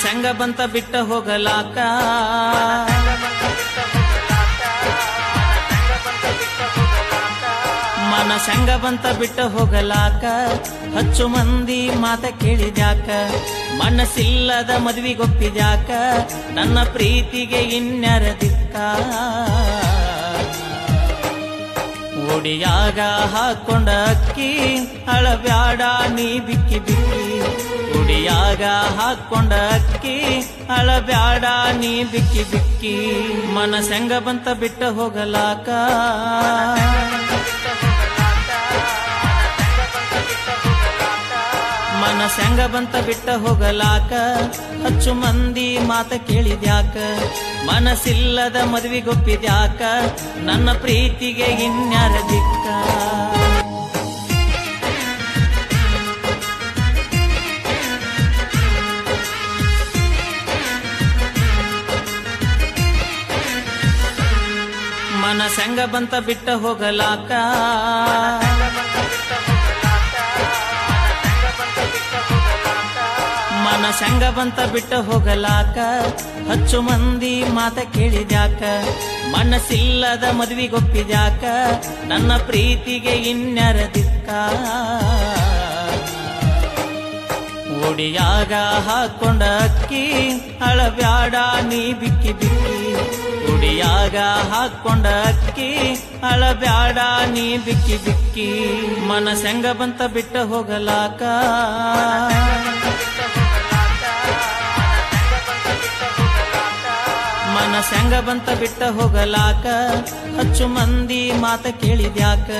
ಮನಸಂಗ ಬಂತ ಬಿಟ್ಟ ಹೋಗಲಾಕ ಮನಸಂಗ ಬಂತ ಬಿಟ್ಟ ಹೋಗಲಾಕ ಹಚ್ಚು ಮಂದಿ ಮಾತ ಕೇಳಿದ್ಯಾಕ ಮನಸ್ಸಿಲ್ಲದ ಮದ್ವಿಗೊಪ್ಪಿದ್ಯಾಕ ನನ್ನ ಪ್ರೀತಿಗೆ ಇನ್ಯಾರ ದಿಕ್ಕ ಒಡಿಯಾಗ ಹಾಕೊಂಡ ಅಕ್ಕಿ ಅಳಬ್ಯಾಡ ನೀ ಬಿಕ್ಕಿ ಬಿಕ್ಕಿ ಒಡಿಯಾಗ ಹಾಕೊಂಡ ಅಕ್ಕಿ ಅಳಬ್ಯಾಡ ನೀ ಬಿಕ್ಕಿ ಬಿಕ್ಕಿ ಮನಸಂಗ ಬಂತ ಬಿಟ್ಟ ಹೋಗಲಾಕ ಮನಸಂಗ ಬಂತ ಬಿಟ್ಟ ಹೋಗಲಾಕ ಹಚ್ಚು ಮಂದಿ ಮಾತ ಕೇಳಿದ್ಯಾಕ ಮನಸ್ಸಿಲ್ಲದ ಮದ್ವಿಗೊಪ್ಪಿದ್ಯಾಕ ನನ್ನ ಪ್ರೀತಿಗೆ ಇನ್ಯಾರ ದಿಕ್ಕ ಮನಸಂಗ ಬಂತ ಬಿಟ್ಟ ಹೋಗಲಾಕ ಮನಸಂಗ ಬಂತ ಬಿಟ್ಟ ಹೋಗಲಾಕ ಹಚ್ಚು ಮಂದಿ ಮಾತ ಕೇಳಿದ್ಯಾಕ ಮನಸ್ಸಿಲ್ಲದ ಮದ್ವಿಗೊಪ್ಪಿದ್ಯಾಕ ನನ್ನ ಪ್ರೀತಿಗೆ ಇನ್ಯಾರ ದಿಕ್ಕ ಒಡಿಯಾಗ ಹಾಕೊಂಡ ಅಕ್ಕಿ ಅಳಬ್ಯಾಡ ನೀ ಬಿಕ್ಕಿ ಬಿಕ್ಕಿ ಒಡಿಯಾಗ ಹಾಕೊಂಡ ಅಕ್ಕಿ ಅಳಬ್ಯಾಡ ನೀ ಬಿಕ್ಕಿ ಬಿಕ್ಕಿ ಮನಸಂಗ ಬಂತ ಬಿಟ್ಟ ಹೋಗಲಾಕ ಮನಸಂಗ ಬಂತ ಬಿಟ್ಟ ಹೋಗಲಾಕ ಹಚ್ಚು ಮಂದಿ ಮಾತ ಕೇಳಿದ್ಯಾಕ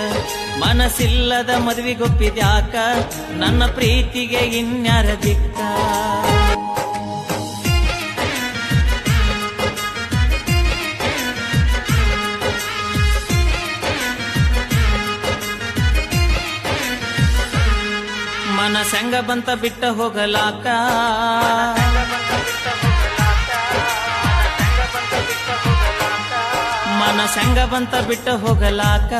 ಮನಸ್ಸಿಲ್ಲದ ಮದ್ವಿಗೊಪ್ಪಿದ್ಯಾಕ ನನ್ನ ಪ್ರೀತಿಗೆ ಇನ್ಯಾರ ದಿಕ್ಕ ಮನಸಂಗ ಬಂತ ಬಿಟ್ಟ ಹೋಗಲಾಕ ಮನಸಂಗ ಬಂತ ಬಿಟ್ಟ ಹೋಗಲಾಕ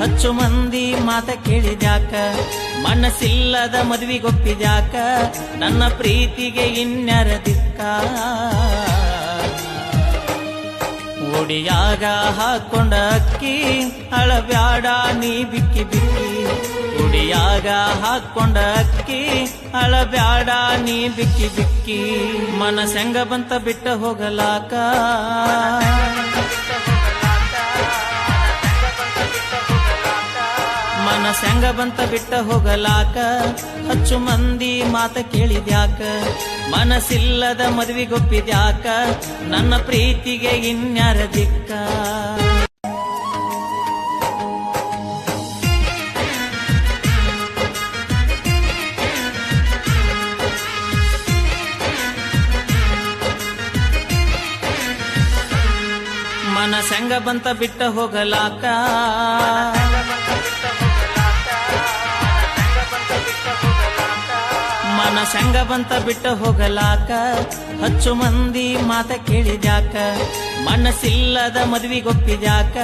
ಹಚ್ಚು ಮಂದಿ ಮಾತ ಕೇಳಿದ್ಯಾಕ ಮನಸ್ಸಿಲ್ಲದ ಮದ್ವಿಗೊಪ್ಪಿದ್ಯಾಕ ನನ್ನ ಪ್ರೀತಿಗೆ ಇನ್ಯಾರ ದಿಕ್ಕ ಒಡಿಯಾಗ ಹಾಕೊಂಡ ಅಕ್ಕಿ ಅಳಬ್ಯಾಡ ನೀ ಬಿಕ್ಕಿ ಬಿಕ್ಕಿ ಒಡಿಯಾಗ ಹಾಕೊಂಡ ಅಕ್ಕಿ ಅಳಬ್ಯಾಡ ನೀ ಬಿಕ್ಕಿ ಬಿಕ್ಕಿ ಮನಸಂಗ ಬಂತ ಬಿಟ್ಟ ಹೋಗಲಾಕ ಮನಸಂಗ ಬಂತ ಬಿಟ್ಟ ಹೋಗಲಾಕ ಹಚ್ಚು ಮಂದಿ ಮಾತ ಕೇಳಿದ್ಯಾಕ ಮನಸ್ಸಿಲ್ಲದ ಮದ್ವಿಗೊಪ್ಪಿದ್ಯಾಕ ನನ್ನ ಪ್ರೀತಿಗೆ ಇನ್ಯಾರ ದಿಕ್ಕ ಮನಸಂಗ ಬಂತ ಬಿಟ್ಟ ಹೋಗಲಾಕ ಮನಸಂಗ ಬಂತ ಬಿಟ್ಟ ಹೋಗಲಾಕ ಹಚ್ಚು ಮಂದಿ ಮಾತ ಕೇಳಿದ್ಯಾಕ ಮನಸ್ಸಿಲ್ಲದ ಮದ್ವಿಗೊಪ್ಪಿದ್ಯಾಕ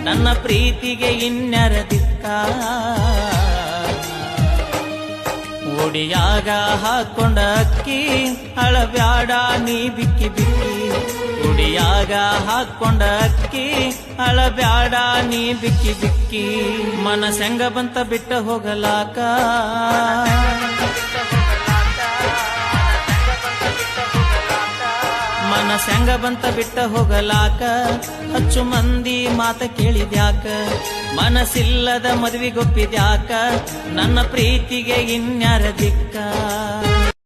ನನ್ನ ಪ್ರೀತಿಗೆ ಇನ್ಯಾರ ದಿಕ್ಕ ಒಡಿಯಾಗ ಹಾಕೊಂಡ ಅಕ್ಕಿ ಅಳಬ್ಯಾಡ ನೀ ಬಿಕ್ಕಿ ಬಿಕ್ಕಿ ಒಡಿಯಾಗ ಹಾಕೊಂಡ ಅಕ್ಕಿ ಅಳಬ್ಯಾಡ ನೀ ಬಿಕ್ಕಿ ಬಿಕ್ಕಿ ಮನಸಂಗ ಬಂತ ಬಿಟ್ಟ ಹೋಗಲಾಕ ಮನಸಂಗ ಬಂತ ಬಿಟ್ಟ ಹೋಗಲಾಕ ಹಚ್ಚು ಮಂದಿ ಮಾತ ಕೇಳಿದ್ಯಾಕ ಮನಸ್ಸಿಲ್ಲದ ಮದ್ವಿಗೊಪ್ಪಿದ್ಯಾಕ ನನ್ನ ಪ್ರೀತಿಗೆ ಇನ್ಯಾರ ದಿಕ್ಕ